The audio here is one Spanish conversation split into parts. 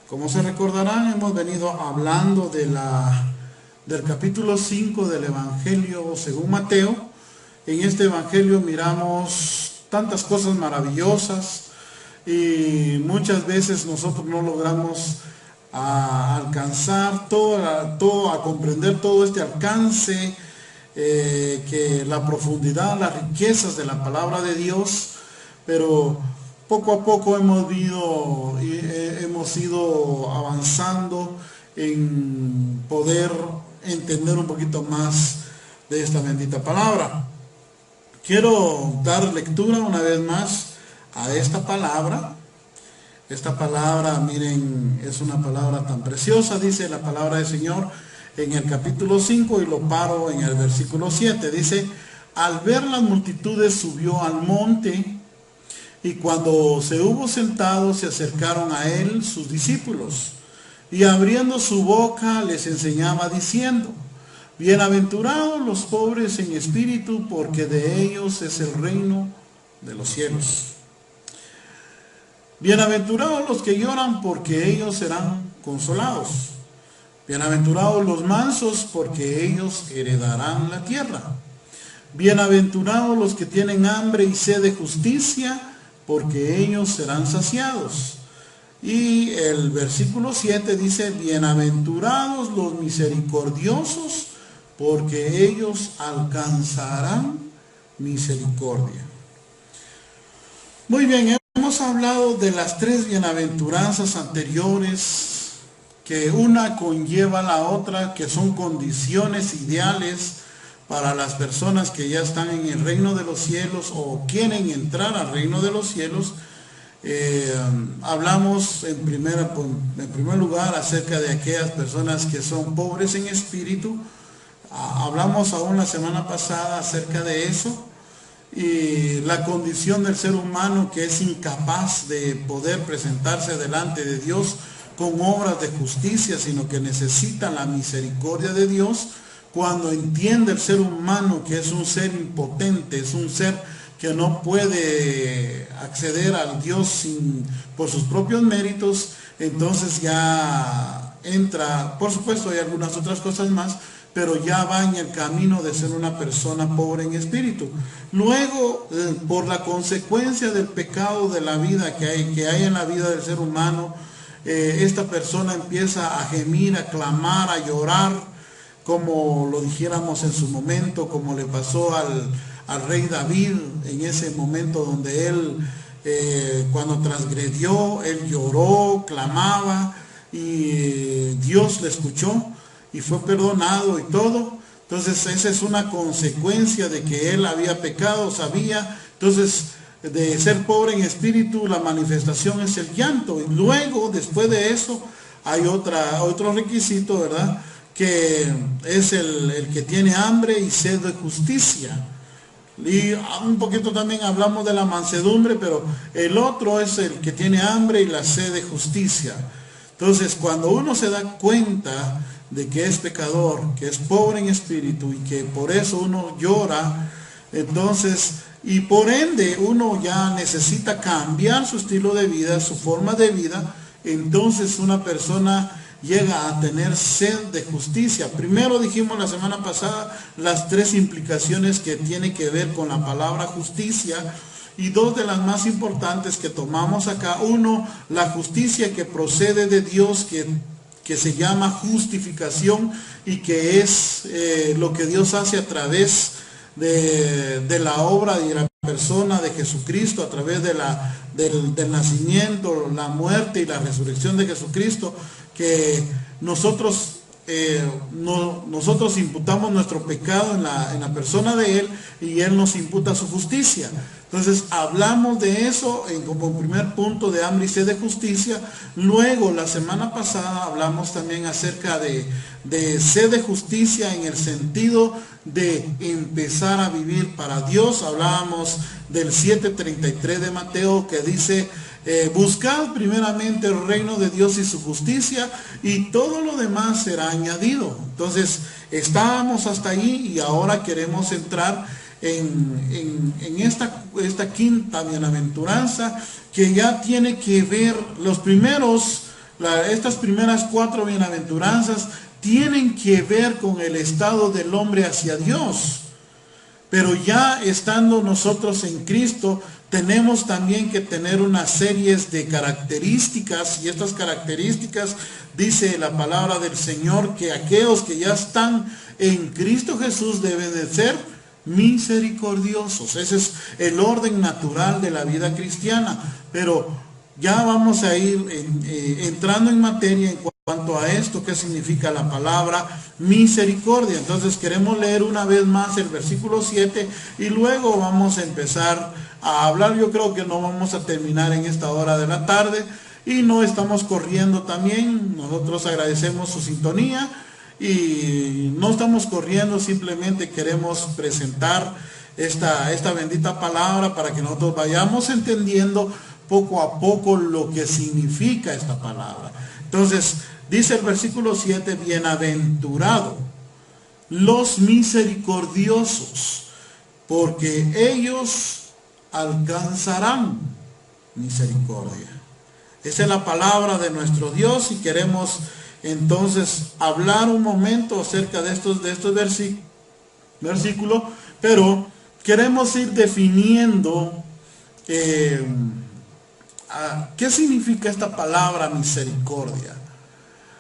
Como se recordarán, hemos venido hablando del capítulo 5 del Evangelio según Mateo. En este Evangelio miramos tantas cosas maravillosas y muchas veces nosotros no logramos alcanzar a comprender todo este alcance, que la profundidad, las riquezas de la palabra de Dios, pero poco a poco hemos ido avanzando en poder entender un poquito más de esta bendita palabra. Quiero dar lectura una vez más a esta palabra. Esta palabra, miren, es una palabra tan preciosa, dice la palabra del Señor en el capítulo 5 y lo paro en el versículo 7. Dice: al ver las multitudes subió al monte, y cuando se hubo sentado se acercaron a él sus discípulos, y abriendo su boca les enseñaba diciendo: bienaventurados los pobres en espíritu, porque de ellos es el reino de los cielos. Bienaventurados los que lloran, porque ellos serán consolados. Bienaventurados los mansos, porque ellos heredarán la tierra. Bienaventurados los que tienen hambre y sed de justicia, porque ellos serán saciados. Y el versículo 7 dice: bienaventurados los misericordiosos, porque ellos alcanzarán misericordia. Muy bien, hemos hablado de las tres bienaventuranzas anteriores, que una conlleva a la otra, que son condiciones ideales para las personas que ya están en el reino de los cielos o quieren entrar al reino de los cielos. Hablamos en primer lugar acerca de aquellas personas que son pobres en espíritu. Hablamos aún la semana pasada acerca de eso, y la condición del ser humano que es incapaz de poder presentarse delante de Dios con obras de justicia, sino que necesita la misericordia de Dios. Cuando entiende el ser humano que es un ser impotente, es un ser que no puede acceder al Dios por sus propios méritos, entonces ya entra, por supuesto hay algunas otras cosas más, pero ya va en el camino de ser una persona pobre en espíritu. Luego, por la consecuencia del pecado de la vida que hay en la vida del ser humano, esta persona empieza a gemir, a clamar, a llorar, como lo dijéramos en su momento, como le pasó al rey David en ese momento donde él, cuando transgredió, él lloró, clamaba, y Dios le escuchó y fue perdonado y todo. Entonces esa es una consecuencia de que él había pecado, sabía. Entonces, de ser pobre en espíritu, la manifestación es el llanto. Y luego, después de eso, hay otro requisito, ¿verdad?, que es el que tiene hambre y sed de justicia. Y un poquito también hablamos de la mansedumbre, pero el otro es el que tiene hambre y la sed de justicia. Entonces, cuando uno se da cuenta de que es pecador, que es pobre en espíritu y que por eso uno llora, entonces, y por ende uno ya necesita cambiar su estilo de vida, su forma de vida, entonces una persona llega a tener sed de justicia. Primero dijimos la semana pasada las tres implicaciones que tiene que ver con la palabra justicia, y dos de las más importantes que tomamos acá. Uno, la justicia que procede de Dios, que se llama justificación, y que es lo que Dios hace a través de la obra y de la persona de Jesucristo, a través del nacimiento, la muerte y la resurrección de Jesucristo, que nosotros imputamos nuestro pecado en la persona de Él, y Él nos imputa su justicia. Entonces hablamos de eso como primer punto, de hambre y sed de justicia. Luego, la semana pasada hablamos también acerca de sed de justicia en el sentido de empezar a vivir para Dios. Hablábamos del 7:33 de Mateo, que dice: buscad primeramente el reino de Dios y su justicia, y todo lo demás será añadido. Entonces estábamos hasta ahí, y ahora queremos entrar en esta quinta bienaventuranza, que ya tiene que ver, los primeros estas primeras 4 bienaventuranzas tienen que ver con el estado del hombre hacia Dios. Pero ya estando nosotros en Cristo, tenemos también que tener una serie de características, y estas características, dice la palabra del Señor, que aquellos que ya están en Cristo Jesús deben de ser misericordiosos. Ese es el orden natural de la vida cristiana. Pero ya vamos a ir entrando en materia en cuanto a esto, qué significa la palabra misericordia. Entonces queremos leer una vez más el versículo 7 y luego vamos a empezar a hablar. Yo creo que no vamos a terminar en esta hora de la tarde y no estamos corriendo también. Nosotros agradecemos su sintonía y no estamos corriendo, simplemente queremos presentar esta bendita palabra para que nosotros vayamos entendiendo poco a poco lo que significa esta palabra. Entonces, dice el versículo 7, bienaventurado los misericordiosos, porque ellos alcanzarán misericordia. Esa es la palabra de nuestro Dios y queremos entonces hablar un momento acerca de estos versículos, pero queremos ir definiendo ¿qué significa esta palabra misericordia?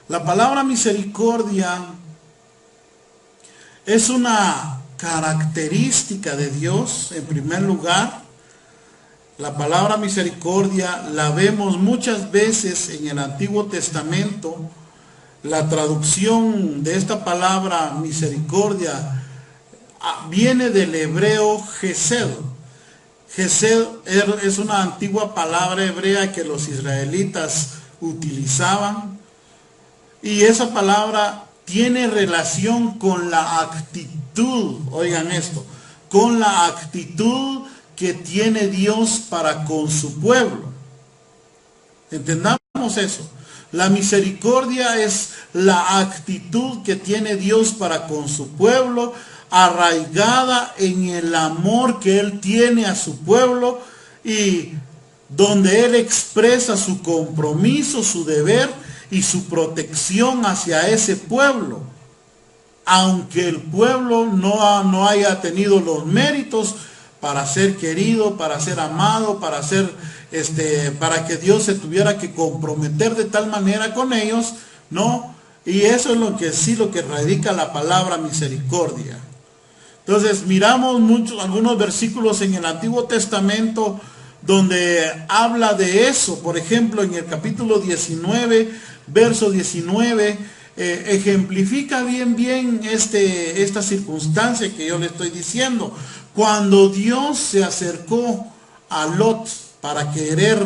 La palabra misericordia es una característica de Dios. En primer lugar, la palabra misericordia la vemos muchas veces en el Antiguo Testamento. La traducción de esta palabra misericordia viene del hebreo gesed. Gesed es una antigua palabra hebrea que los israelitas utilizaban, y esa palabra tiene relación con la actitud, oigan esto, con la actitud que tiene Dios para con su pueblo. Entendamos eso. La misericordia es la actitud que tiene Dios para con su pueblo, arraigada en el amor que Él tiene a su pueblo y donde Él expresa su compromiso, su deber y su protección hacia ese pueblo. Aunque el pueblo no haya tenido los méritos para ser querido, para ser amado, para que Dios se tuviera que comprometer de tal manera con ellos, ¿no? Y eso es lo que radica la palabra misericordia. Entonces miramos algunos versículos en el Antiguo Testamento donde habla de eso. Por ejemplo, en el capítulo 19, verso 19, ejemplifica bien esta circunstancia que yo le estoy diciendo. Cuando Dios se acercó a Lot para querer,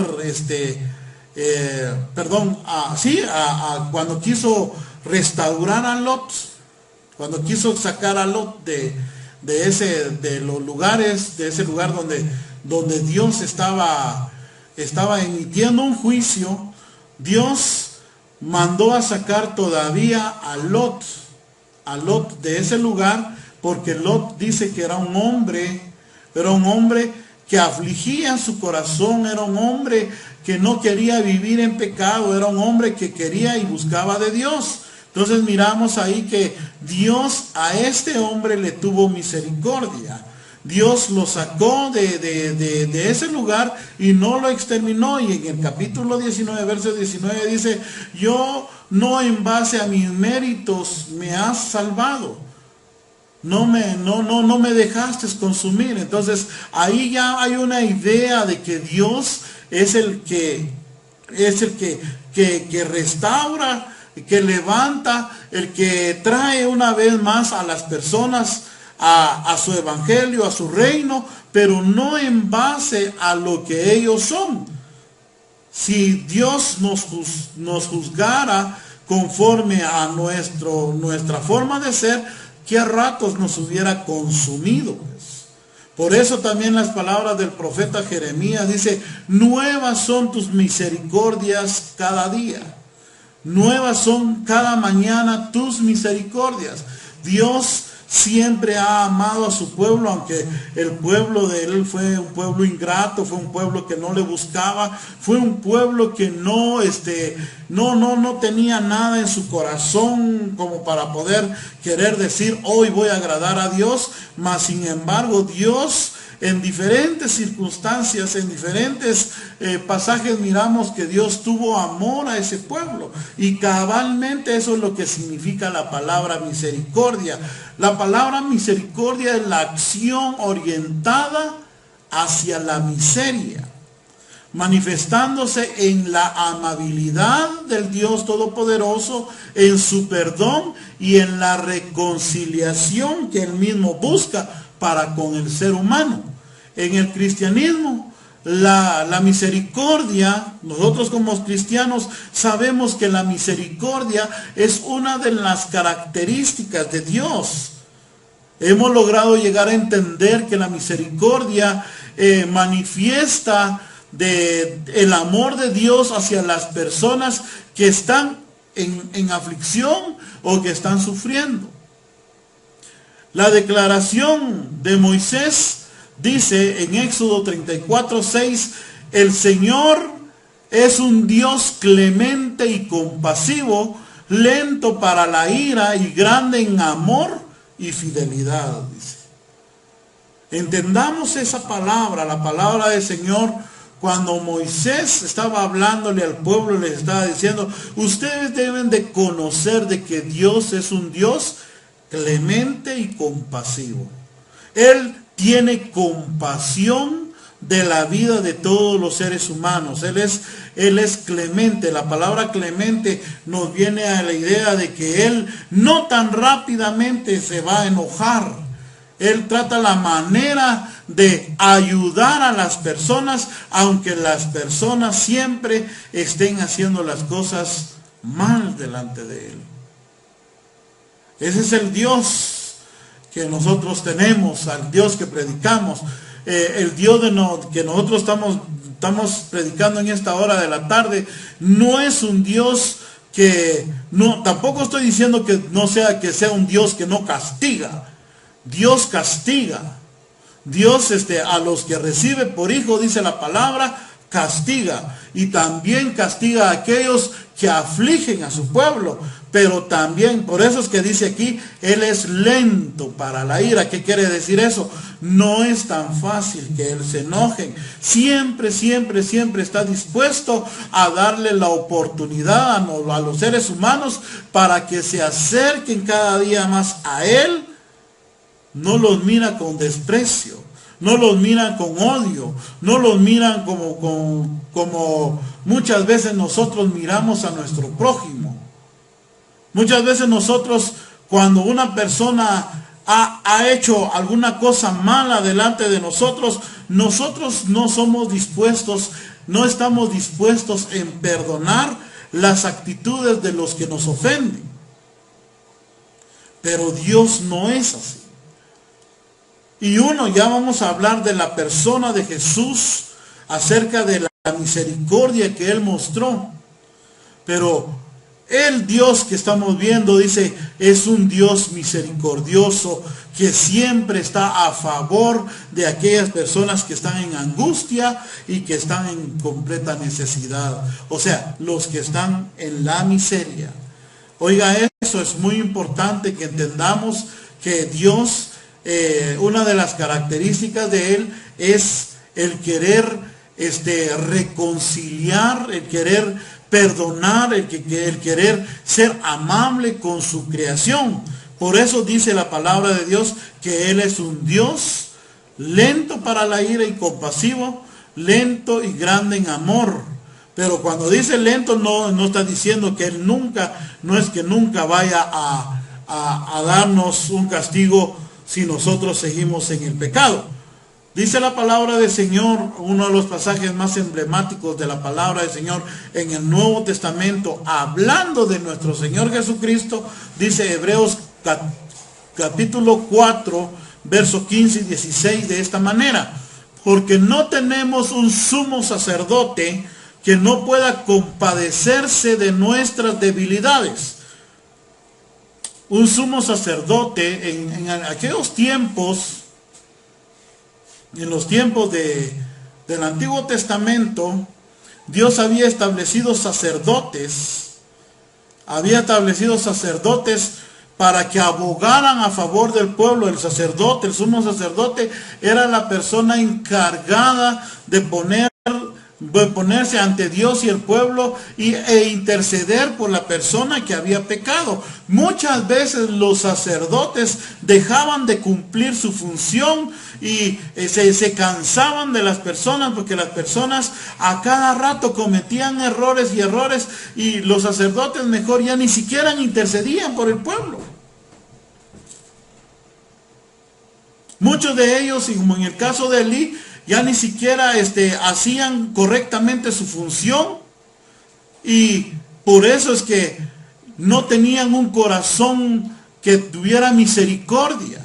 cuando quiso restaurar a Lot, cuando quiso sacar a Lot de ese lugar donde Dios estaba emitiendo un juicio, Dios mandó a sacar todavía a Lot de ese lugar, porque Lot dice que era un hombre que afligía su corazón, era un hombre que no quería vivir en pecado, era un hombre que quería y buscaba de Dios. Entonces miramos ahí que Dios a este hombre le tuvo misericordia. Dios lo sacó de ese lugar y no lo exterminó. Y en el capítulo 19, verso 19 dice, yo no en base a mis méritos me has salvado. No me dejaste consumir. Entonces ahí ya hay una idea de que Dios es el que restaura, que levanta, el que trae una vez más a las personas a su evangelio, a su reino, pero no en base a lo que ellos son. Si Dios nos juzgara conforme a nuestra forma de ser, ¿qué ratos nos hubiera consumido? Por eso también las palabras del profeta Jeremías dice, nuevas son tus misericordias cada día. Nuevas son cada mañana tus misericordias. Dios siempre ha amado a su pueblo, aunque el pueblo de él fue un pueblo ingrato, fue un pueblo que no le buscaba, fue un pueblo que no tenía nada en su corazón como para poder querer decir, hoy voy a agradar a Dios, mas sin embargo Dios, en diferentes circunstancias, en diferentes pasajes miramos que Dios tuvo amor a ese pueblo. Y cabalmente eso es lo que significa la palabra misericordia. La palabra misericordia es la acción orientada hacia la miseria, manifestándose en la amabilidad del Dios Todopoderoso, en su perdón y en la reconciliación que Él mismo busca para con el ser humano. En el cristianismo, la misericordia, nosotros como cristianos sabemos que la misericordia es una de las características de Dios. Hemos logrado llegar a entender que la misericordia manifiesta el amor de Dios hacia las personas que están en aflicción o que están sufriendo. La declaración de Moisés dice en Éxodo 34:6, el Señor es un Dios clemente y compasivo, lento para la ira y grande en amor y fidelidad, dice. Entendamos esa palabra, la palabra del Señor. Cuando Moisés estaba hablándole al pueblo, les estaba diciendo, ustedes deben de conocer de que Dios es un Dios clemente y compasivo. Él tiene compasión de la vida de todos los seres humanos. Él es clemente. La palabra clemente nos viene a la idea de que Él no tan rápidamente se va a enojar. Él trata la manera de ayudar a las personas, aunque las personas siempre estén haciendo las cosas mal delante de Él. Ese es el Dios que nosotros tenemos, al Dios que predicamos, el Dios que nosotros estamos predicando en esta hora de la tarde, no es un Dios que, no, tampoco estoy diciendo que sea un Dios que no castiga. Dios castiga. Dios a los que recibe por hijo, dice la palabra, castiga. Y también castiga a aquellos que afligen a su pueblo. Pero también, por eso es que dice aquí, Él es lento para la ira. ¿Qué quiere decir eso? No es tan fácil que Él se enoje. Siempre, siempre, siempre está dispuesto a darle la oportunidad a los seres humanos para que se acerquen cada día más a Él. No los mira con desprecio, no los miran con odio, no los miran como muchas veces nosotros miramos a nuestro prójimo. Muchas veces nosotros, cuando una persona ha hecho alguna cosa mala delante de nosotros no somos dispuestos, no estamos dispuestos en perdonar las actitudes de los que nos ofenden. Pero Dios no es así. Y ya vamos a hablar de la persona de Jesús, acerca de la misericordia que Él mostró. Pero el Dios que estamos viendo, dice, es un Dios misericordioso que siempre está a favor de aquellas personas que están en angustia y que están en completa necesidad. O sea, los que están en la miseria. Oiga, eso es muy importante que entendamos que Dios, una de las características de Él es el querer reconciliar, el querer perdonar, el querer ser amable con su creación. Por eso dice la palabra de Dios que Él es un Dios lento para la ira y compasivo, lento y grande en amor. Pero cuando dice lento no está diciendo que Él no es que nunca vaya a darnos un castigo si nosotros seguimos en el pecado. Dice la palabra del Señor, uno de los pasajes más emblemáticos de la palabra del Señor en el Nuevo Testamento, hablando de nuestro Señor Jesucristo, dice Hebreos capítulo 4, versos 15 y 16 de esta manera: porque no tenemos un sumo sacerdote que no pueda compadecerse de nuestras debilidades. un sumo sacerdote en aquellos tiempos, en los tiempos del Antiguo Testamento. Dios había establecido sacerdotes para que abogaran a favor del pueblo. El sacerdote, el sumo sacerdote, era la persona encargada de ponerse ante Dios y el pueblo e interceder por la persona que había pecado. Muchas veces los sacerdotes dejaban de cumplir su función y se cansaban de las personas, porque las personas a cada rato cometían errores y los sacerdotes mejor ya ni siquiera intercedían por el pueblo. Muchos de ellos, y como en el caso de Elí, ya ni siquiera hacían correctamente su función, y por eso es que no tenían un corazón que tuviera misericordia.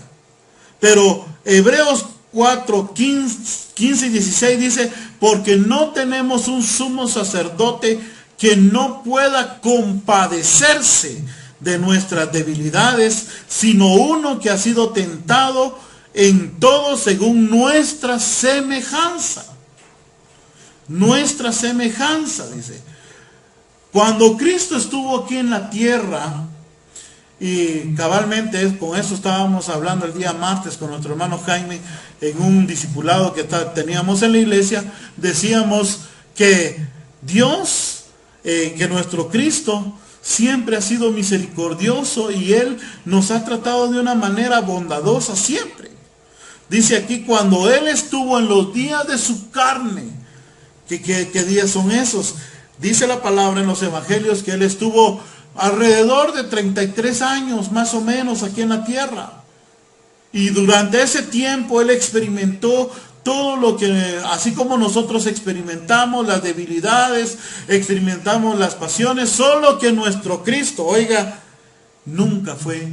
Pero Hebreos 4, 15 y 16 dice: porque no tenemos un sumo sacerdote que no pueda compadecerse de nuestras debilidades, sino uno que ha sido tentado en todo según nuestra semejanza. Nuestra semejanza, dice. Cuando Cristo estuvo aquí en la tierra, y cabalmente con eso estábamos hablando el día martes con nuestro hermano Jaime, en un discipulado que teníamos en la iglesia, decíamos que Dios, que nuestro Cristo siempre ha sido misericordioso y Él nos ha tratado de una manera bondadosa siempre. Dice aquí, cuando Él estuvo en los días de su carne, ¿qué días son esos? Dice la palabra en los evangelios que Él estuvo alrededor de 33 años más o menos aquí en la tierra. Y durante ese tiempo Él experimentó todo lo que, así como nosotros experimentamos las debilidades, experimentamos las pasiones, solo que nuestro Cristo, oiga, nunca fue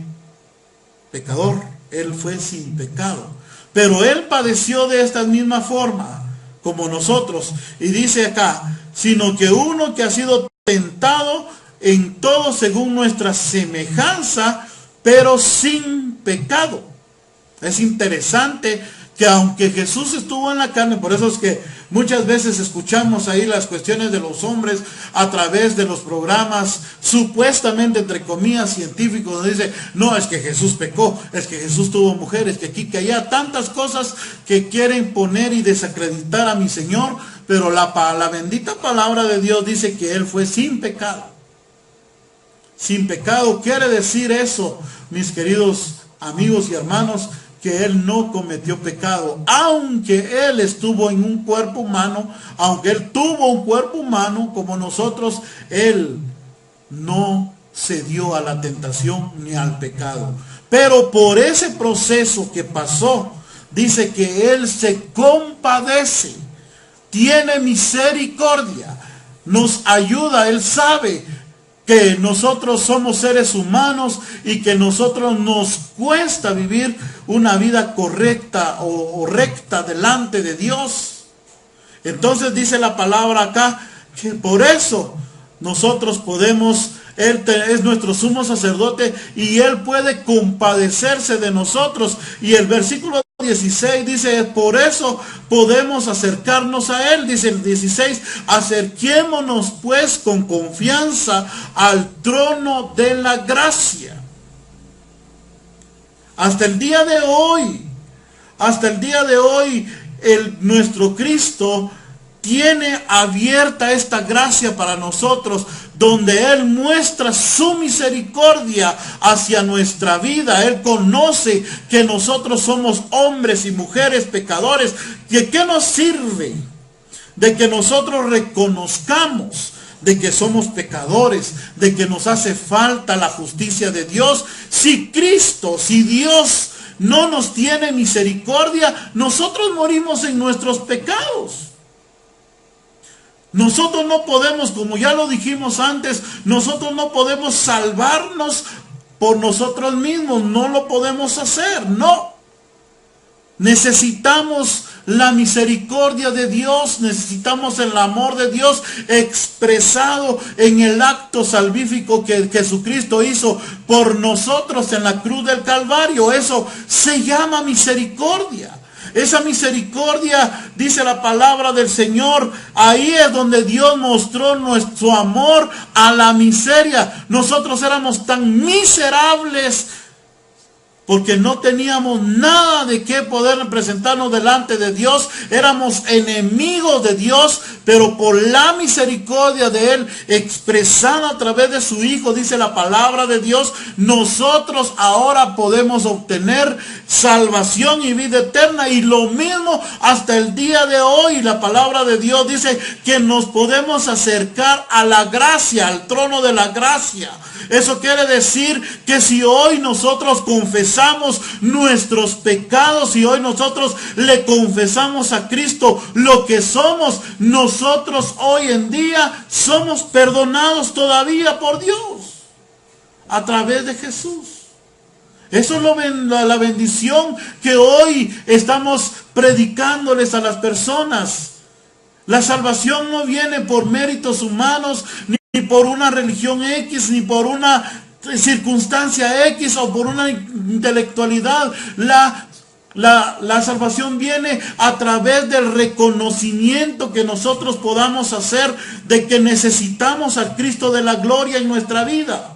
pecador. Él fue sin pecado. Pero Él padeció de esta misma forma como nosotros. Y dice acá, sino que uno que ha sido tentado en todo según nuestra semejanza, pero sin pecado. Es interesante que aunque Jesús estuvo en la carne, por eso es que muchas veces escuchamos ahí las cuestiones de los hombres a través de los programas supuestamente, entre comillas, científicos, donde dice, no, es que Jesús pecó, es que Jesús tuvo mujeres, que aquí, que allá, tantas cosas que quieren poner y desacreditar a mi Señor, pero la bendita palabra de Dios dice que Él fue sin pecado. Sin pecado quiere decir eso, mis queridos amigos y hermanos, que Él no cometió pecado, aunque Él estuvo en un cuerpo humano, aunque Él tuvo un cuerpo humano como nosotros, Él no cedió a la tentación ni al pecado. Pero por ese proceso que pasó, dice que Él se compadece, tiene misericordia, nos ayuda. Él sabe que nosotros somos seres humanos y que nosotros nos cuesta vivir una vida correcta o recta delante de Dios. Entonces dice la palabra acá que por eso nosotros podemos, Él es nuestro sumo sacerdote y Él puede compadecerse de nosotros. Y el versículo 16 dice, por eso podemos acercarnos a Él. Dice el 16, acerquémonos pues con confianza al trono de la gracia. Hasta el día de hoy, nuestro Cristo tiene abierta esta gracia para nosotros, donde Él muestra su misericordia hacia nuestra vida. Él conoce que nosotros somos hombres y mujeres pecadores. ¿De qué nos sirve? De que nosotros reconozcamos de que somos pecadores, de que nos hace falta la justicia de Dios. Si Dios no nos tiene misericordia, nosotros morimos en nuestros pecados. Nosotros no podemos, como ya lo dijimos antes, nosotros no podemos salvarnos por nosotros mismos, no lo podemos hacer, no. Necesitamos la misericordia de Dios, necesitamos el amor de Dios expresado en el acto salvífico que Jesucristo hizo por nosotros en la cruz del Calvario. Eso se llama misericordia. Esa misericordia, dice la palabra del Señor, ahí es donde Dios mostró nuestro amor a la miseria. Nosotros éramos tan miserables porque no teníamos nada de qué poder presentarnos delante de Dios. Éramos enemigos de Dios, pero por la misericordia de Él, expresada a través de su Hijo, dice la palabra de Dios, nosotros ahora podemos obtener salvación y vida eterna. Y lo mismo hasta el día de hoy, la palabra de Dios dice que nos podemos acercar a la gracia, al trono de la gracia. Eso quiere decir que si hoy nosotros confesamos nuestros pecados, y hoy nosotros le confesamos a Cristo lo que somos, nosotros hoy en día somos perdonados todavía por Dios a través de Jesús. Eso es la bendición que hoy estamos predicándoles a las personas. La salvación no viene por méritos humanos, ni por una religión X, ni por una circunstancia X o por una intelectualidad. La salvación viene a través del reconocimiento que nosotros podamos hacer de que necesitamos al Cristo de la gloria en nuestra vida.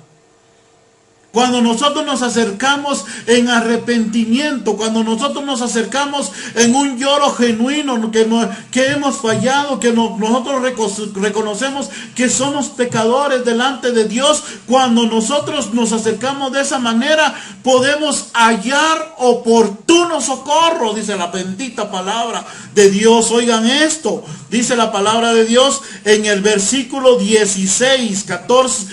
Cuando nosotros nos acercamos en arrepentimiento, cuando nosotros nos acercamos en un lloro genuino, que hemos fallado, que nosotros reconocemos que somos pecadores delante de Dios, cuando nosotros nos acercamos de esa manera, podemos hallar oportuno socorro, dice la bendita palabra de Dios. Oigan esto, dice la palabra de Dios en el versículo 16, 14,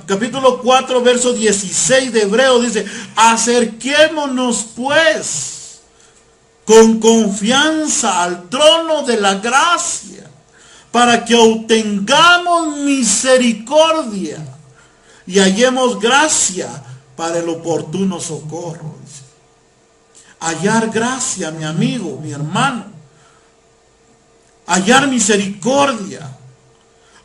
capítulo 4, verso 16 de Hebreo, dice: acerquémonos pues con confianza al trono de la gracia, para que obtengamos misericordia y hallemos gracia para el oportuno socorro. Dice. Hallar gracia, mi amigo, mi hermano. Hallar misericordia.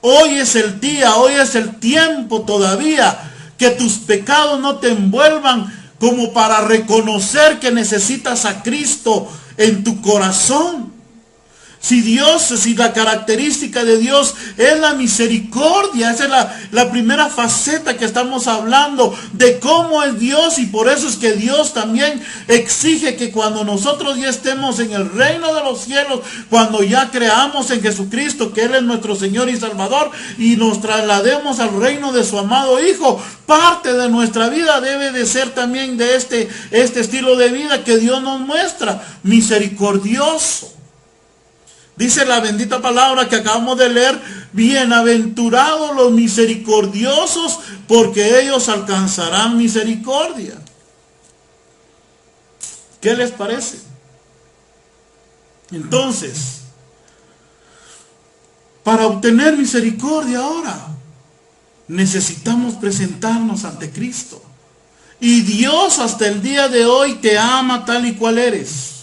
Hoy es el día, hoy es el tiempo todavía que tus pecados no te envuelvan como para reconocer que necesitas a Cristo en tu corazón. Si la característica de Dios es la misericordia, esa es la primera faceta que estamos hablando de cómo es Dios, y por eso es que Dios también exige que cuando nosotros ya estemos en el reino de los cielos, cuando ya creamos en Jesucristo, que Él es nuestro Señor y Salvador, y nos traslademos al reino de su amado Hijo, parte de nuestra vida debe de ser también de este estilo de vida que Dios nos muestra, misericordioso. Dice la bendita palabra que acabamos de leer: bienaventurados los misericordiosos, porque ellos alcanzarán misericordia. ¿Qué les parece? Entonces, para obtener misericordia ahora, necesitamos presentarnos ante Cristo. Y Dios hasta el día de hoy te ama tal y cual eres.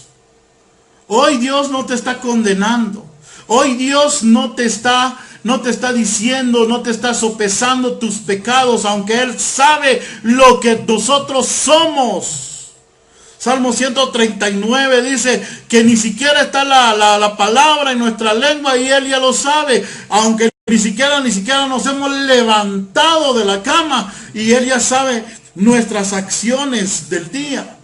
Hoy Dios no te está condenando. Hoy Dios no te está diciendo, no te está sopesando tus pecados, aunque Él sabe lo que nosotros somos. Salmo 139 dice que ni siquiera está la palabra en nuestra lengua y Él ya lo sabe. Aunque ni siquiera nos hemos levantado de la cama y Él ya sabe nuestras acciones del día.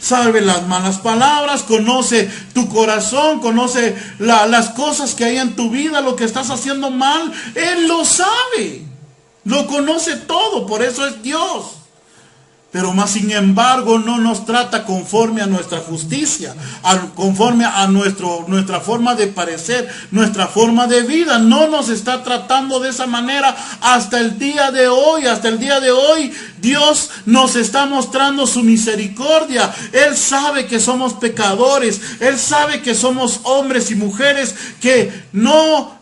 Sabe las malas palabras, conoce tu corazón, conoce las cosas que hay en tu vida, lo que estás haciendo mal. Él lo sabe, lo conoce todo, por eso es Dios. Pero más sin embargo no nos trata conforme a nuestra justicia, conforme a nuestra forma de parecer, nuestra forma de vida. No nos está tratando de esa manera hasta el día de hoy. Hasta el día de hoy Dios nos está mostrando su misericordia. Él sabe que somos pecadores. Él sabe que somos hombres y mujeres que no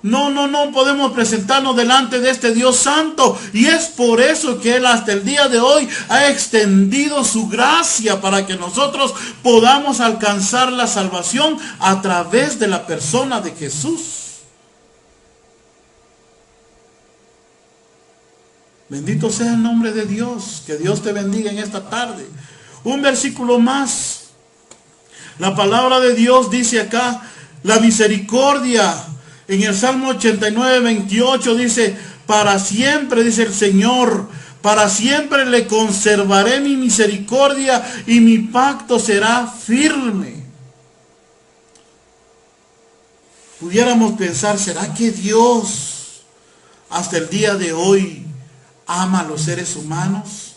podemos presentarnos delante de este Dios santo. Y es por eso que Él hasta el día de hoy ha extendido su gracia para que nosotros podamos alcanzar la salvación a través de la persona de Jesús. Bendito sea el nombre de Dios. Que Dios te bendiga en esta tarde. Un versículo más. La palabra de Dios dice acá, la misericordia. En el Salmo 89, 28 dice, para siempre, dice el Señor, para siempre le conservaré mi misericordia y mi pacto será firme. Pudiéramos pensar, ¿será que Dios hasta el día de hoy ama a los seres humanos?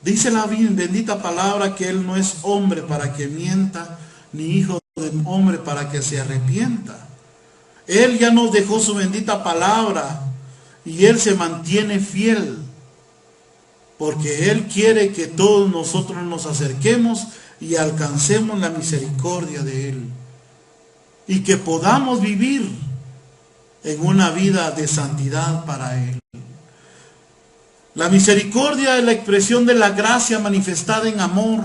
Dice la bendita palabra que Él no es hombre para que mienta, ni hijo de hombre para que se arrepienta. Él ya nos dejó su bendita palabra y Él se mantiene fiel, porque Él quiere que todos nosotros nos acerquemos y alcancemos la misericordia de Él, y que podamos vivir en una vida de santidad para Él. La misericordia es la expresión de la gracia manifestada en amor.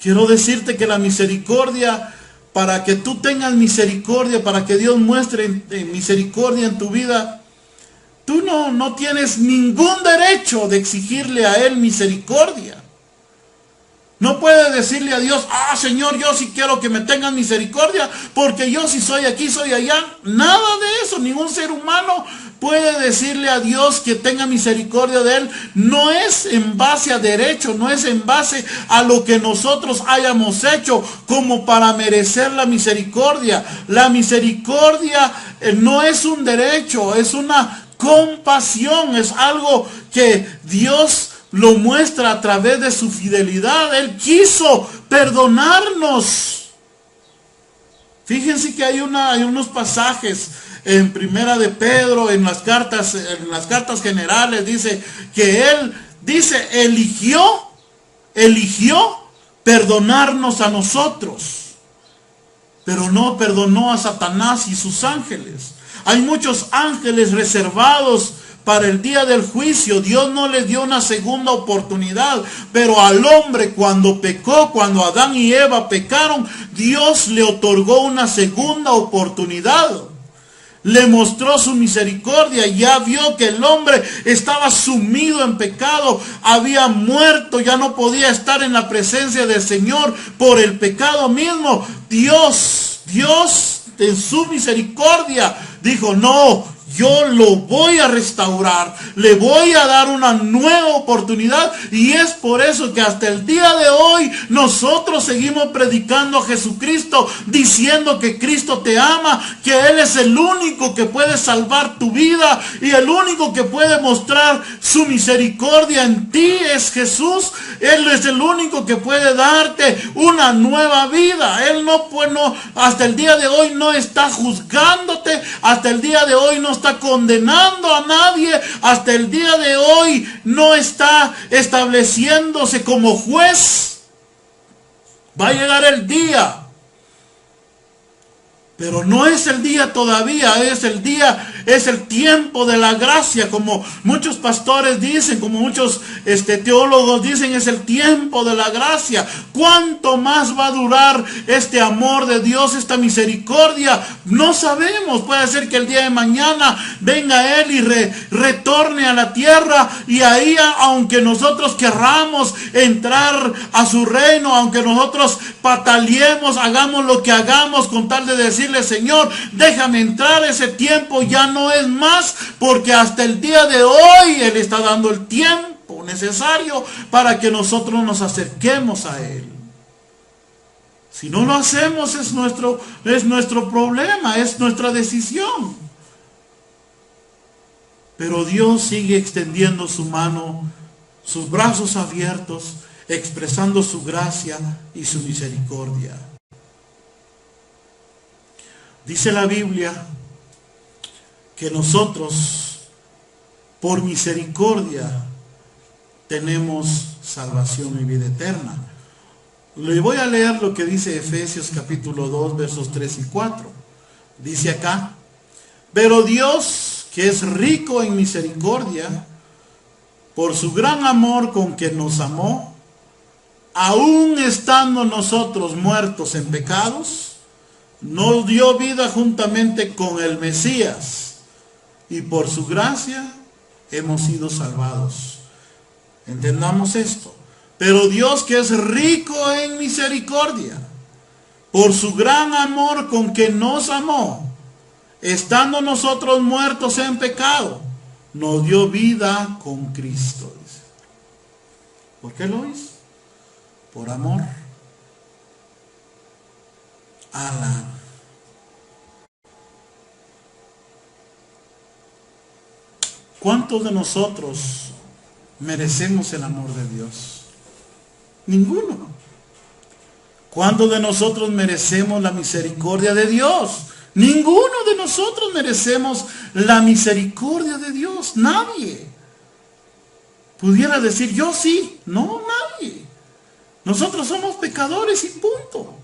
Quiero decirte que la misericordia, para que tú tengas misericordia, para que Dios muestre misericordia en tu vida, tú no tienes ningún derecho de exigirle a Él misericordia. No puedes decirle a Dios, Señor, yo sí quiero que me tengas misericordia, porque yo sí soy aquí, soy allá. Nada de eso. Ningún ser humano puede decirle a Dios que tenga misericordia de Él. No es en base a derecho, no es en base a lo que nosotros hayamos hecho como para merecer la misericordia. La misericordia no es un derecho, es una compasión, es algo que Dios lo muestra a través de su fidelidad. Él quiso perdonarnos. Fíjense que hay unos pasajes en Primera de Pedro, en las cartas generales, dice que Él eligió perdonarnos a nosotros, pero no perdonó a Satanás y sus ángeles. Hay muchos ángeles reservados para el día del juicio. Dios no les dio una segunda oportunidad, pero al hombre, cuando pecó, cuando Adán y Eva pecaron, Dios le otorgó una segunda oportunidad. Le mostró su misericordia. Ya vio que el hombre estaba sumido en pecado, había muerto, ya no podía estar en la presencia del Señor por el pecado mismo. Dios en su misericordia dijo, no, yo lo voy a restaurar, le voy a dar una nueva oportunidad. Y es por eso que hasta el día de hoy nosotros seguimos predicando a Jesucristo, diciendo que Cristo te ama, que Él es el único que puede salvar tu vida y el único que puede mostrar su misericordia en ti es Jesús. Él es el único que puede darte una nueva vida. Él hasta el día de hoy no está juzgándote, hasta el día de hoy no está condenando a nadie, hasta el día de hoy no está estableciéndose como juez. Va a llegar el día, pero no es el día todavía, es el tiempo de la gracia, como muchos pastores dicen, como muchos teólogos dicen, es el tiempo de la gracia. ¿Cuánto más va a durar este amor de Dios, esta misericordia? No sabemos. Puede ser que el día de mañana venga Él y retorne a la tierra, y ahí, aunque nosotros querramos entrar a su reino, aunque nosotros pataleemos, hagamos lo que hagamos con tal de decirle, Señor, déjame entrar, ese tiempo ya no es más, porque hasta el día de hoy Él está dando el tiempo necesario para que nosotros nos acerquemos a Él. Si no lo hacemos, es nuestro problema, es nuestra decisión. Pero Dios sigue extendiendo su mano, sus brazos abiertos, expresando su gracia y su misericordia. Dice la Biblia que nosotros por misericordia tenemos salvación y vida eterna. Le voy a leer lo que dice Efesios capítulo 2, versos 3 y 4. Dice acá: pero Dios, que es rico en misericordia, por su gran amor con que nos amó, aun estando nosotros muertos en pecados, nos dio vida juntamente con el Mesías, y por su gracia hemos sido salvados. Entendamos esto. Pero Dios, que es rico en misericordia, por su gran amor con que nos amó, estando nosotros muertos en pecado, nos dio vida con Cristo. Dice. ¿Por qué lo hizo? Por amor. Ala. ¿Cuántos de nosotros merecemos el amor de Dios? Ninguno. ¿Cuántos de nosotros merecemos la misericordia de Dios? Ninguno de nosotros merecemos la misericordia de Dios. Nadie. Pudiera decir, yo sí. No, nadie. Nosotros somos pecadores y punto.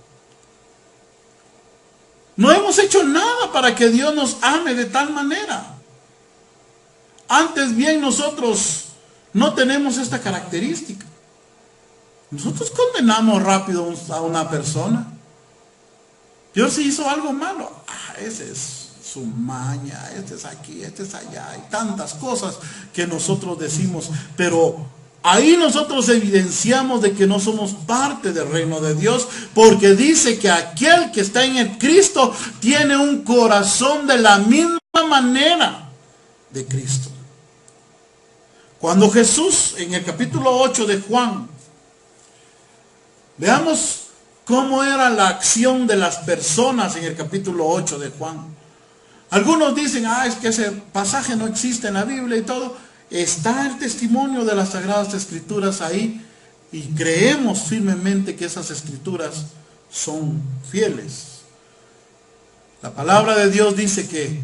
No hemos hecho nada para que Dios nos ame de tal manera. Antes bien, nosotros no tenemos esta característica. Nosotros condenamos rápido a una persona. Dios si hizo algo malo, ese es su maña, este es aquí, este es allá, y tantas cosas que nosotros decimos, pero ahí nosotros evidenciamos de que no somos parte del reino de Dios, porque dice que aquel que está en el Cristo tiene un corazón de la misma manera de Cristo. Cuando Jesús, en el capítulo 8 de Juan, veamos cómo era la acción de las personas en el capítulo 8 de Juan. Algunos dicen, es que ese pasaje no existe en la Biblia y todo. Está el testimonio de las Sagradas Escrituras ahí y creemos firmemente que esas Escrituras son fieles. La palabra de Dios dice que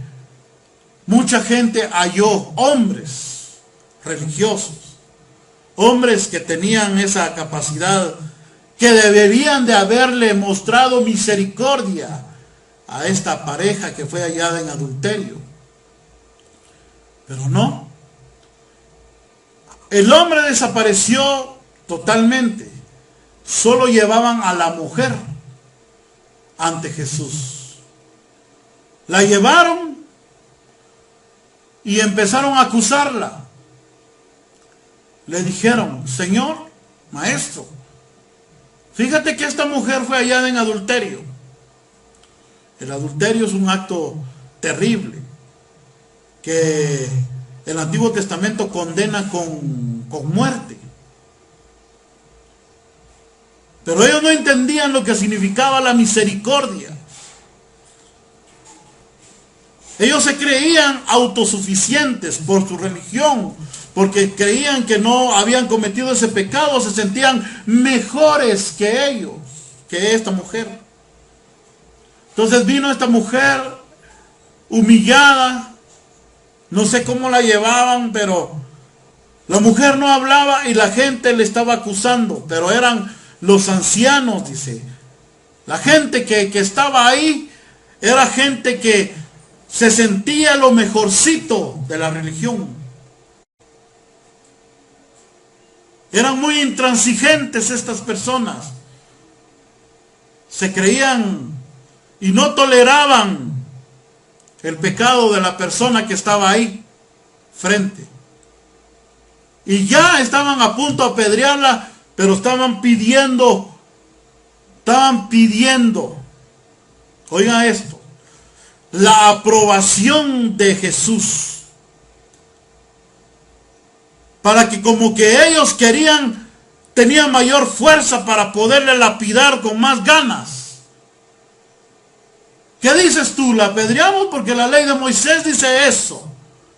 mucha gente halló hombres religiosos, hombres que tenían esa capacidad, que deberían de haberle mostrado misericordia a esta pareja que fue hallada en adulterio. Pero no. El hombre desapareció totalmente. Solo llevaban a la mujer ante Jesús. La llevaron y empezaron a acusarla. Le dijeron, Señor, maestro, fíjate que esta mujer fue hallada en adulterio. El adulterio es un acto terrible que el Antiguo Testamento condena con muerte. Pero ellos no entendían lo que significaba la misericordia. Ellos se creían autosuficientes por su religión, porque creían que no habían cometido ese pecado, se sentían mejores que ellos, que esta mujer. Entonces vino esta mujer humillada, no sé cómo la llevaban, pero la mujer no hablaba y la gente le estaba acusando, pero eran los ancianos, dice. La gente que estaba ahí era gente que se sentía lo mejorcito de la religión. Eran muy intransigentes estas personas. Se creían y no toleraban el pecado de la persona que estaba ahí frente. Y ya estaban a punto de apedrearla, pero estaban pidiendo, oigan esto, la aprobación de Jesús. Para que como que ellos querían, tenían mayor fuerza para poderle lapidar con más ganas. ¿Qué dices tú? ¿La apedreamos? Porque la ley de Moisés dice eso,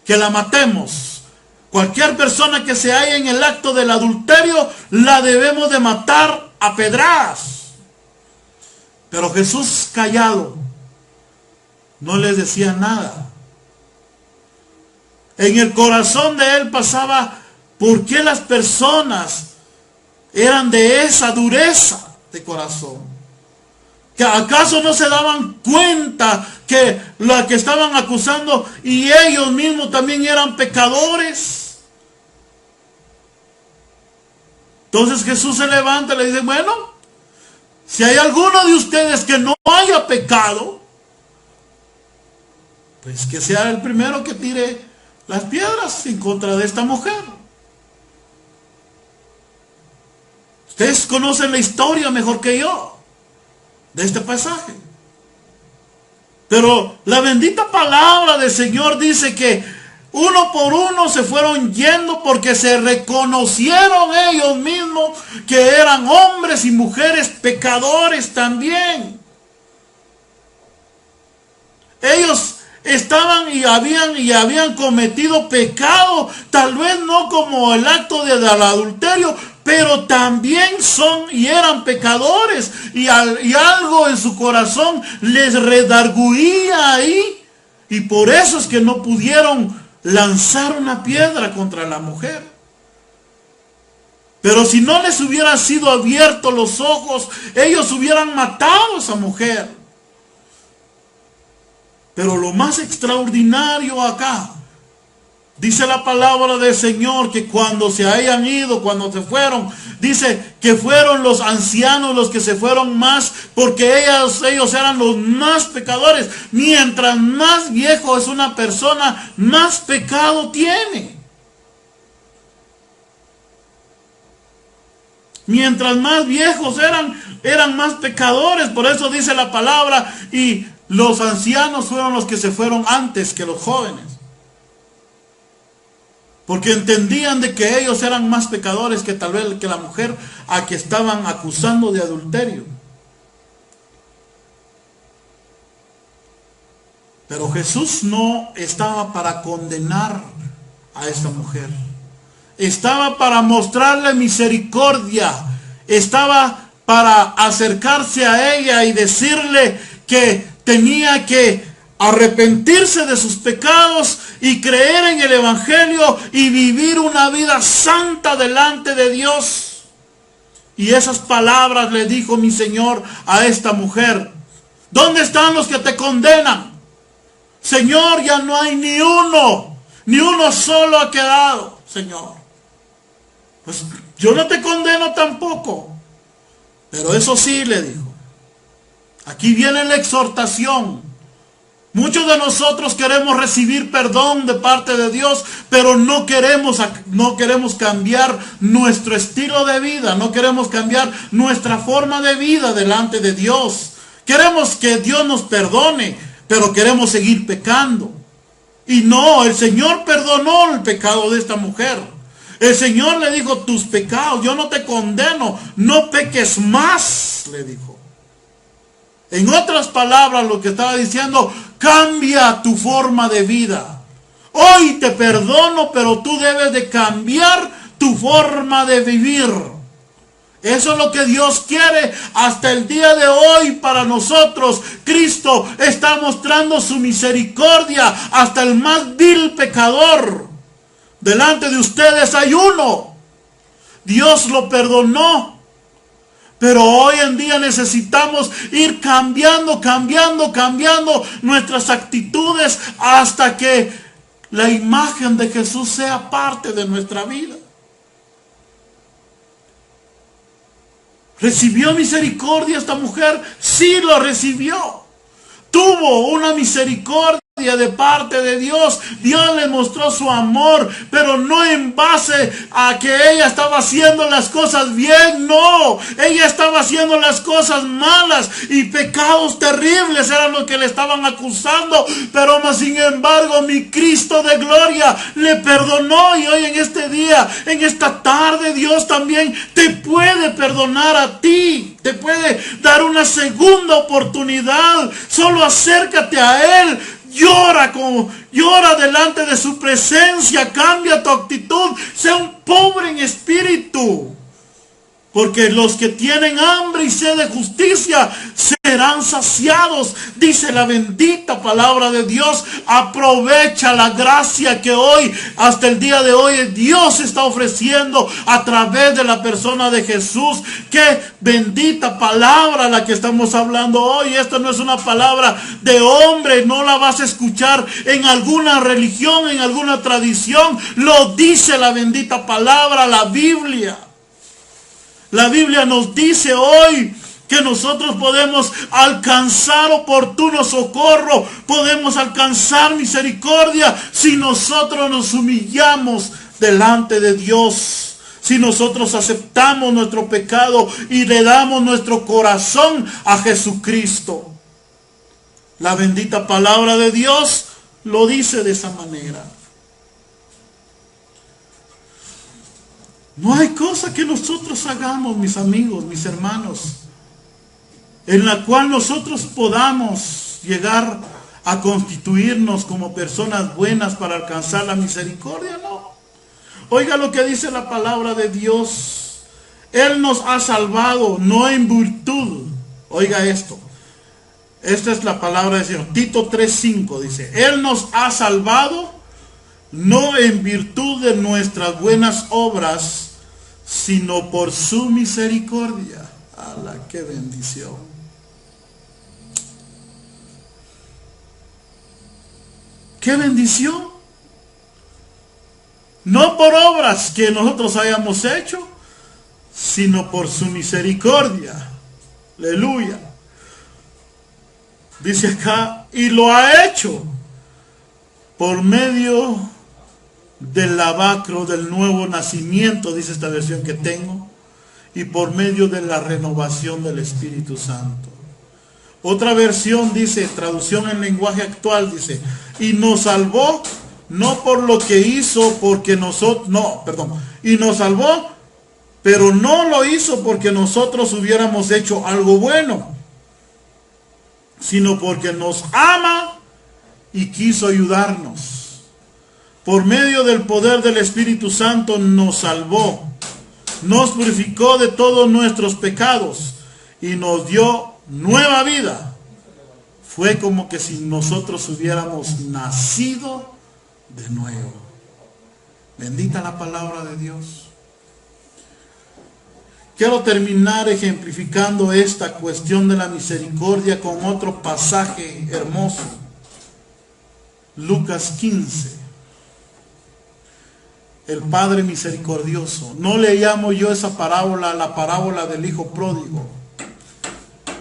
que la matemos. Cualquier persona que se halla en el acto del adulterio, la debemos de matar a pedradas. Pero Jesús callado, no les decía nada. En el corazón de él pasaba, ¿por qué las personas eran de esa dureza de corazón? ¿Que acaso no se daban cuenta que la que estaban acusando y ellos mismos también eran pecadores? Entonces Jesús se levanta y le dice, bueno, si hay alguno de ustedes que no haya pecado, pues que sea el primero que tire las piedras en contra de esta mujer. Ustedes conocen la historia mejor que yo de este pasaje. Pero la bendita palabra del Señor dice que uno por uno se fueron yendo porque se reconocieron ellos mismos que eran hombres y mujeres pecadores también. Ellos estaban y habían cometido pecado, tal vez no como el acto del adulterio, pero también son y eran pecadores, y algo en su corazón les redarguía ahí, y por eso es que no pudieron lanzar una piedra contra la mujer. Pero si no les hubieran sido abiertos los ojos, ellos hubieran matado a esa mujer. Pero lo más extraordinario acá, dice la palabra del Señor, que cuando se hayan ido, cuando se fueron, dice que fueron los ancianos los que se fueron más, porque ellos eran los más pecadores. Mientras más viejo es una persona, más pecado tiene. Mientras más viejos eran más pecadores. Por eso dice la palabra, y los ancianos fueron los que se fueron antes que los jóvenes. Porque entendían de que ellos eran más pecadores que tal vez que la mujer a que estaban acusando de adulterio. Pero Jesús no estaba para condenar a esta mujer. Estaba para mostrarle misericordia. Estaba para acercarse a ella y decirle que tenía que arrepentirse de sus pecados y creer en el Evangelio y vivir una vida santa delante de Dios. Y esas palabras le dijo mi Señor a esta mujer. ¿Dónde están los que te condenan? Señor, ya no hay ni uno solo ha quedado, Señor. Pues yo no te condeno tampoco. Pero eso sí, le dijo. Aquí viene la exhortación. Muchos de nosotros queremos recibir perdón de parte de Dios, pero no queremos cambiar nuestro estilo de vida, no queremos cambiar nuestra forma de vida delante de Dios. Queremos que Dios nos perdone, pero queremos seguir pecando. Y no, el Señor perdonó el pecado de esta mujer. El Señor le dijo, tus pecados, yo no te condeno, no peques más, le dijo. En otras palabras, lo que estaba diciendo, cambia tu forma de vida. Hoy te perdono, pero tú debes de cambiar tu forma de vivir. Eso es lo que Dios quiere hasta el día de hoy para nosotros. Cristo está mostrando su misericordia hasta el más vil pecador. Delante de ustedes hay uno. Dios lo perdonó. Pero hoy en día necesitamos ir cambiando nuestras actitudes hasta que la imagen de Jesús sea parte de nuestra vida. ¿Recibió misericordia esta mujer? Sí, lo recibió. Tuvo una misericordia de parte de Dios. Dios le mostró su amor, pero no en base a que ella estaba haciendo las cosas bien, no. Ella estaba haciendo las cosas malas y pecados terribles eran los que le estaban acusando, pero más sin embargo mi Cristo de gloria le perdonó. Y hoy en este día, en esta tarde, Dios también te puede perdonar a ti. Te puede dar una segunda oportunidad. Solo acércate a Él. Llora delante de su presencia. Cambia tu actitud. Sé un pobre en espíritu. Porque los que tienen hambre y sed de justicia serán saciados. Dice la bendita palabra de Dios. Aprovecha la gracia que hoy, hasta el día de hoy, Dios está ofreciendo a través de la persona de Jesús. Qué bendita palabra la que estamos hablando hoy. Esta no es una palabra de hombre. No la vas a escuchar en alguna religión, en alguna tradición. Lo dice la bendita palabra, la Biblia. La Biblia nos dice hoy que nosotros podemos alcanzar oportuno socorro, podemos alcanzar misericordia si nosotros nos humillamos delante de Dios, si nosotros aceptamos nuestro pecado y le damos nuestro corazón a Jesucristo. La bendita palabra de Dios lo dice de esa manera. No hay cosa que nosotros hagamos, mis amigos, mis hermanos, en la cual nosotros podamos llegar a constituirnos como personas buenas para alcanzar la misericordia, no. Oiga lo que dice la palabra de Dios. Él nos ha salvado, no en virtud. Oiga esto. Esta es la palabra de Dios. Tito 3:5 dice, Él nos ha salvado, no en virtud de nuestras buenas obras, sino por su misericordia. ¡Hala, qué bendición! ¡Qué bendición! No por obras que nosotros hayamos hecho, sino por su misericordia. ¡Aleluya! Dice acá, y lo ha hecho por medio del lavacro del nuevo nacimiento, dice esta versión que tengo, y por medio de la renovación del Espíritu Santo. Otra versión dice, traducción en lenguaje actual, dice, y nos salvó no por lo que hizo, porque nosotros, y nos salvó, pero no lo hizo porque nosotros hubiéramos hecho algo bueno, sino porque nos ama y quiso ayudarnos. Por medio del poder del Espíritu Santo nos salvó, nos purificó de todos nuestros pecados y nos dio nueva vida. Fue como que si nosotros hubiéramos nacido de nuevo. Bendita la palabra de Dios. Quiero terminar ejemplificando esta cuestión de la misericordia con otro pasaje hermoso. Lucas 15. El Padre misericordioso. No le llamo yo esa parábola la parábola del hijo pródigo,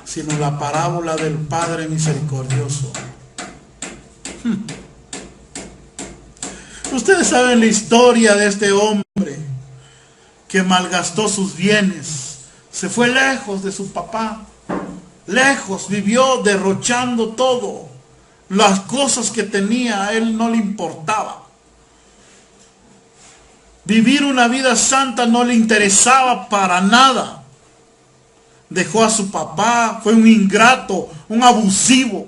sino la parábola del Padre misericordioso. Ustedes saben la historia de este hombre que malgastó sus bienes, se fue lejos de su papá, lejos, vivió derrochando todo, las cosas que tenía a él no le importaba. Vivir una vida santa no le interesaba para nada. Dejó a su papá, fue un ingrato, un abusivo.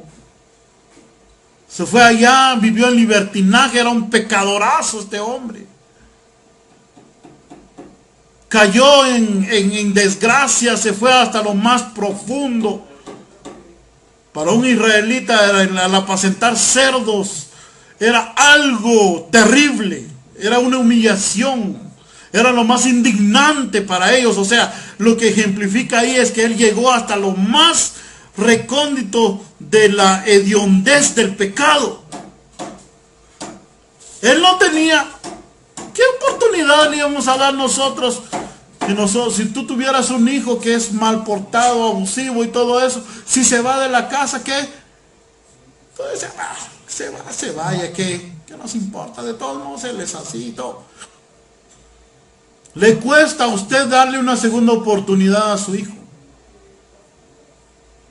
Se fue allá, vivió en libertinaje, era un pecadorazo este hombre. Cayó en desgracia, se fue hasta lo más profundo. Para un israelita el apacentar cerdos era algo terrible. Era una humillación, era lo más indignante para ellos. O sea, lo que ejemplifica ahí es que él llegó hasta lo más recóndito de la hediondez del pecado. Él no tenía, ¿qué oportunidad le íbamos a dar nosotros? Si tú tuvieras un hijo que es mal portado, abusivo y todo eso, si se va de la casa, ¿qué? Entonces, se vaya, ¿qué nos importa? De todos modos él es así y todo. Le cuesta a usted darle una segunda oportunidad a su hijo,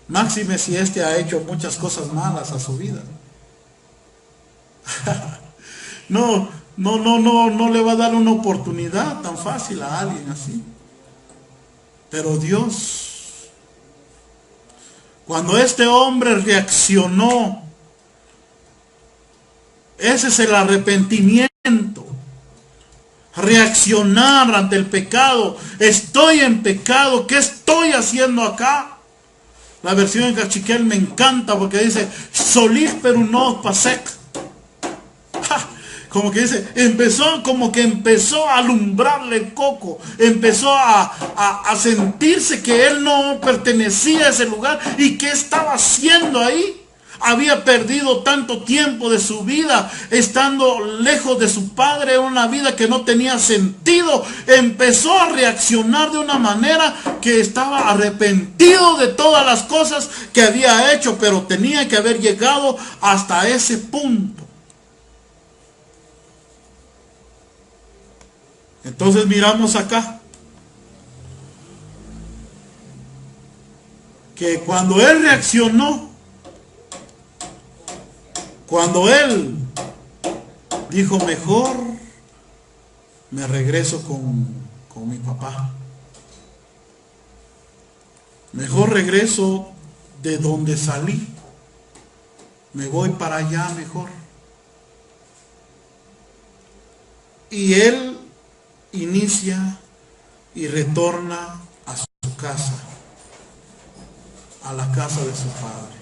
máxime si éste ha hecho muchas cosas malas a su vida. No le va a dar una oportunidad tan fácil a alguien así. Pero Dios, cuando este hombre reaccionó, ese es el arrepentimiento. reaccionar ante el pecado. Estoy en pecado, ¿qué estoy haciendo acá? La versión en Cachiquel me encanta porque dice, solís pero no pasec. Como que dice, empezó a alumbrarle el coco, empezó a sentirse que él no pertenecía a ese lugar y qué estaba haciendo ahí. Había perdido tanto tiempo de su vida estando lejos de su padre, una vida que no tenía sentido. Empezó a reaccionar de una manera que estaba arrepentido de todas las cosas que había hecho, pero tenía que haber llegado hasta ese punto. Entonces miramos acá que cuando él reaccionó, cuando él dijo, mejor me regreso con mi papá, mejor regreso de donde salí, me voy para allá mejor. Y él inicia y retorna a su casa, a la casa de su padre.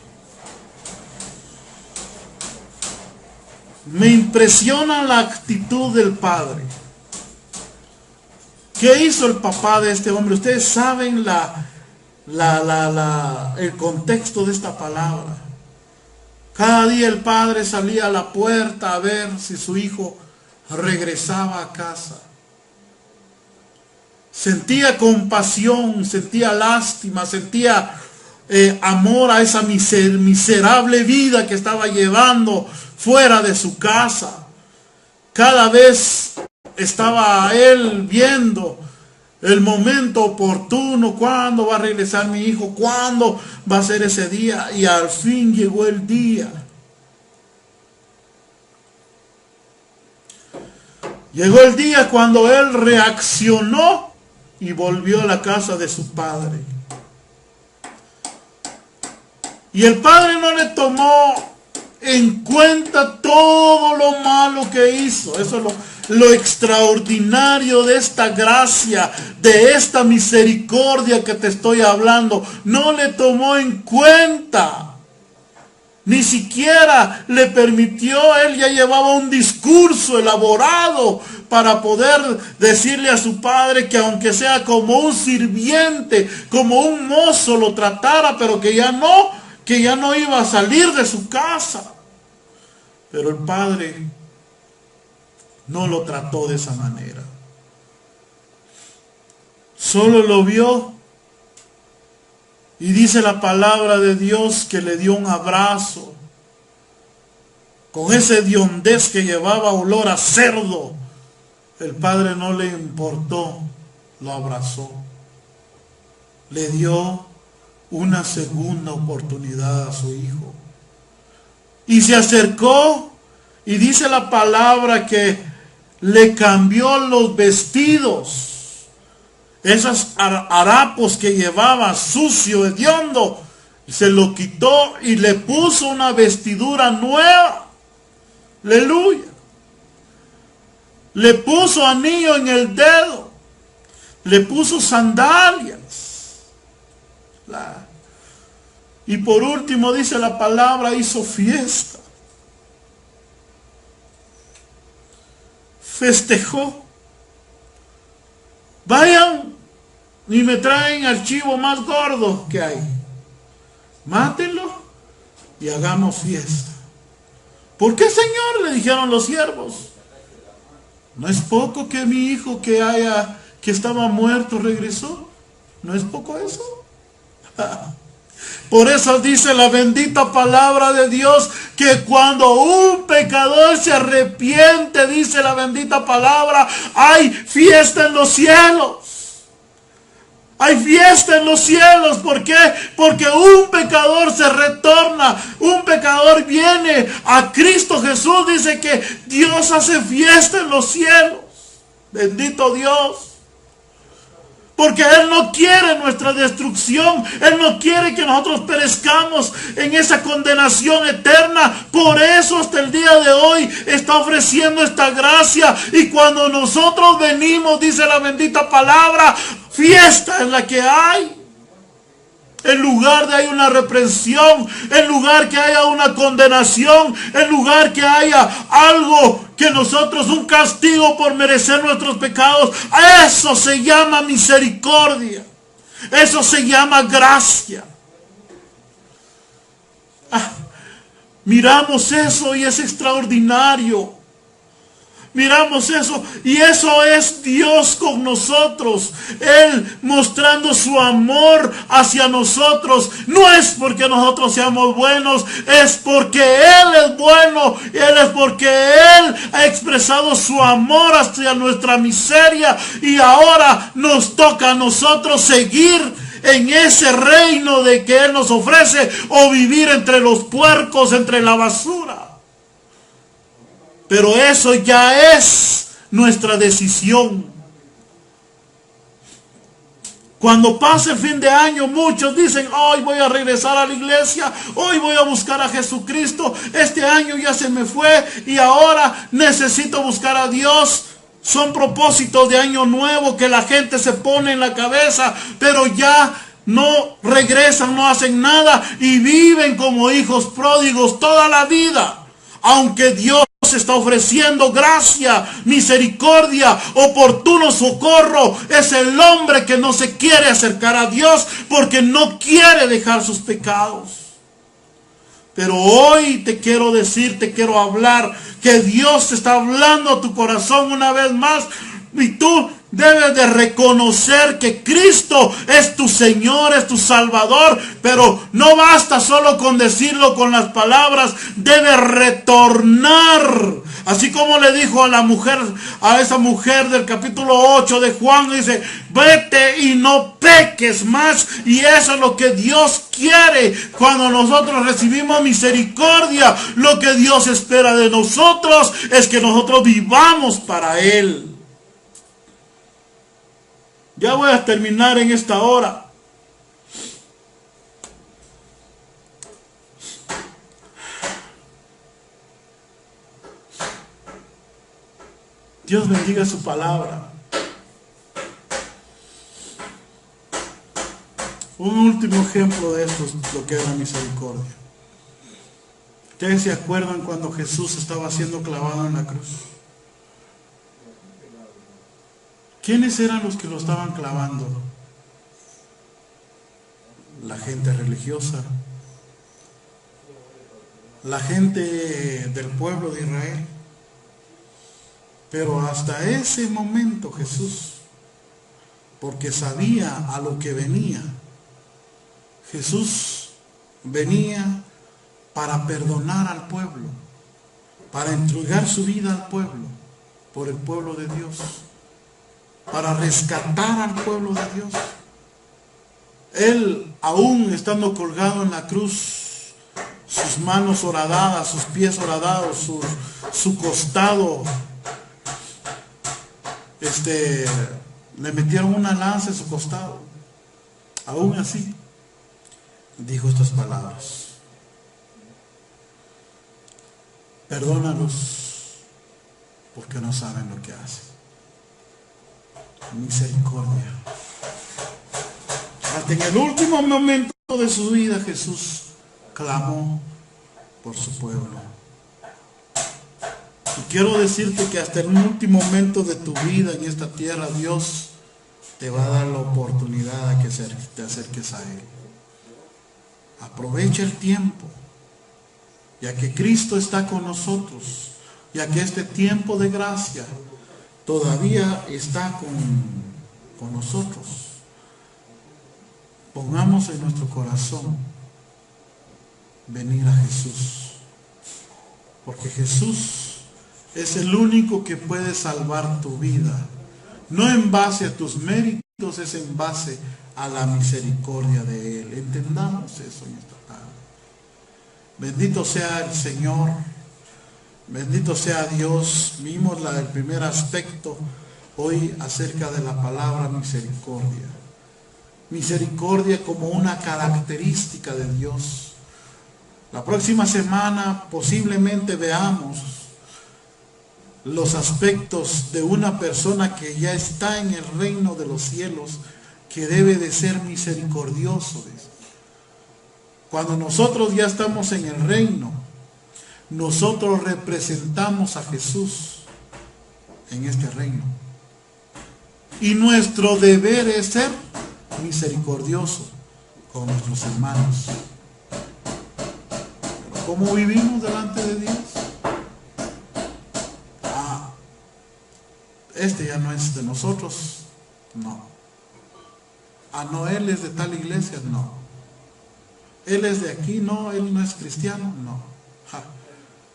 Me impresiona la actitud del padre. ¿Qué hizo el papá de este hombre? Ustedes saben el contexto de esta palabra. Cada día el padre salía a la puerta a ver si su hijo regresaba a casa. Sentía compasión, sentía lástima, sentía amor a esa miserable vida que estaba llevando fuera de su casa. Cada vez estaba él viendo el momento oportuno, cuándo va a regresar mi hijo, cuándo va a ser ese día, y al fin llegó el día. Llegó el día cuando él reaccionó y volvió a la casa de su padre. Y el padre no le tomó en cuenta todo lo malo que hizo. Eso es lo extraordinario de esta gracia, de esta misericordia que te estoy hablando. No le tomó en cuenta. Ni siquiera le permitió, él ya llevaba un discurso elaborado para poder decirle a su padre que aunque sea como un sirviente, como un mozo lo tratara, pero que ya no iba a salir de su casa. Pero el padre no lo trató de esa manera. Solo lo vio y dice la palabra de Dios que le dio un abrazo. Con ese hediondez que llevaba olor a cerdo, el padre no le importó, lo abrazó. Le dio una segunda oportunidad a su hijo. Y se acercó y dice la palabra que le cambió los vestidos. Esos harapos que llevaba sucio, hediondo, se lo quitó y le puso una vestidura nueva. Aleluya. Le puso anillo en el dedo. Le puso sandalias. Y por último dice la palabra, hizo fiesta. Festejó. Vayan y me traen al chivo más gordo que hay. Mátenlo y hagamos fiesta. ¿Por qué, Señor?, le dijeron los siervos. ¿No es poco que mi hijo que estaba muerto regresó? ¿No es poco eso? Por eso dice la bendita palabra de Dios que cuando un pecador se arrepiente, dice la bendita palabra, hay fiesta en los cielos. Hay fiesta en los cielos. ¿Por qué? Porque un pecador se retorna, un pecador viene a Cristo Jesús. Dice que Dios hace fiesta en los cielos. Bendito Dios. Porque Él no quiere nuestra destrucción. Él no quiere que nosotros perezcamos en esa condenación eterna. Por eso hasta el día de hoy está ofreciendo esta gracia. Y cuando nosotros venimos, dice la bendita palabra, fiesta es la que hay. En lugar de hay una reprensión, en lugar que haya una condenación, en lugar que haya algo que nosotros, un castigo por merecer nuestros pecados, eso se llama misericordia. Eso se llama gracia. Miramos eso y es extraordinario. Miramos eso y eso es Dios con nosotros. Él mostrando su amor hacia nosotros. No es porque nosotros seamos buenos, es porque Él es bueno. Es porque Él ha expresado su amor hacia nuestra miseria. Y ahora nos toca a nosotros seguir en ese reino de que Él nos ofrece, o vivir entre los puercos, entre la basura. Pero eso ya es nuestra decisión. Cuando pase el fin de año, muchos dicen, hoy voy a regresar a la iglesia, hoy voy a buscar a Jesucristo, este año ya se me fue y ahora necesito buscar a Dios. Son propósitos de año nuevo que la gente se pone en la cabeza, pero ya no regresan, no hacen nada y viven como hijos pródigos toda la vida. Aunque Dios está ofreciendo gracia, misericordia, oportuno socorro, es el hombre que no se quiere acercar a Dios porque no quiere dejar sus pecados. Pero hoy te quiero decir, te quiero hablar, que Dios te está hablando a tu corazón una vez más, y tú debes de reconocer que Cristo es tu Señor, es tu Salvador, pero no basta solo con decirlo con las palabras, debes retornar. Así como le dijo a la mujer, a esa mujer del capítulo 8 de Juan, dice, vete y no peques más. Y eso es lo que Dios quiere cuando nosotros recibimos misericordia. Lo que Dios espera de nosotros es que nosotros vivamos para Él. Ya voy a terminar en esta hora. Dios bendiga su palabra. Un último ejemplo de esto es lo que es la misericordia. ¿Ustedes se acuerdan cuando Jesús estaba siendo clavado en la cruz? ¿Quiénes eran los que lo estaban clavando? La gente religiosa, la gente del pueblo de Israel. Pero hasta ese momento Jesús, porque sabía a lo que venía, Jesús venía para perdonar al pueblo, para entregar su vida al pueblo, por el pueblo de Dios, para rescatar al pueblo de Dios. Él, aún estando colgado en la cruz, sus manos horadadas, sus pies horadados, su costado, le metieron una lanza en su costado. Aún así, dijo estas palabras: perdónalos porque no saben lo que hacen. Misericordia. Hasta en el último momento de su vida, Jesús clamó por su pueblo. Y quiero decirte que hasta el último momento de tu vida en esta tierra, Dios te va a dar la oportunidad de que te acerques a Él. Aprovecha el tiempo, ya que Cristo está con nosotros, ya que este tiempo de gracia todavía está con nosotros. Pongamos en nuestro corazón venir a Jesús, porque Jesús es el único que puede salvar tu vida, no en base a tus méritos, es en base a la misericordia de Él. Entendamos eso en esta tarde. Bendito sea el Señor, bendito sea Dios. Vimos el primer aspecto hoy acerca de la palabra misericordia. Misericordia como una característica de Dios. La próxima semana posiblemente veamos los aspectos de una persona que ya está en el reino de los cielos, que debe de ser misericordioso. Cuando nosotros ya estamos en el reino, nosotros representamos a Jesús en este reino. Y nuestro deber es ser misericordioso con nuestros hermanos. Pero ¿cómo vivimos delante de Dios? Este ya no es de nosotros, no. No, él es de tal iglesia, no. Él es de aquí, no, él no es cristiano, no.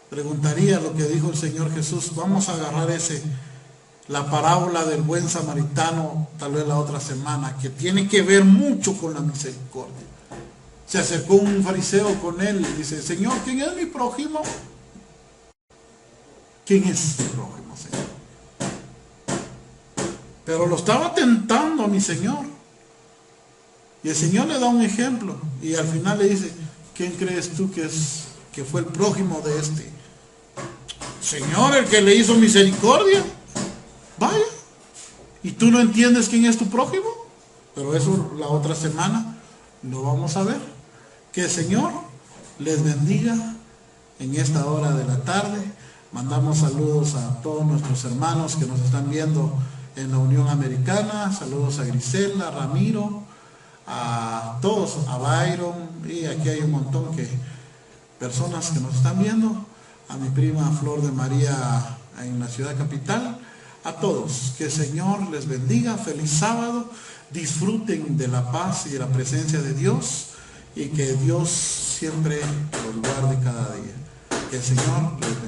Preguntaría lo que dijo el Señor Jesús. Vamos a agarrar la parábola del buen samaritano, tal vez la otra semana, que tiene que ver mucho con la misericordia. Se acercó un fariseo con él y dice: Señor, ¿quién es mi prójimo? ¿Quién es mi prójimo, Señor? Pero lo estaba tentando a mi Señor. Y el Señor le da un ejemplo. Y al final le dice: ¿quién crees tú que fue el prójimo de este? Señor, el que le hizo misericordia. Vaya. ¿Y tú no entiendes quién es tu prójimo? Pero eso la otra semana lo vamos a ver. Que el Señor les bendiga en esta hora de la tarde. Mandamos saludos a todos nuestros hermanos que nos están viendo en la Unión Americana. Saludos a Grisela, a Ramiro, a todos, a Byron, y aquí hay un montón de personas que nos están viendo. A mi prima Flor de María en la ciudad capital. A todos, que el Señor les bendiga. Feliz sábado. Disfruten de la paz y de la presencia de Dios, y que Dios siempre los guarde cada día. Que el Señor les bendiga.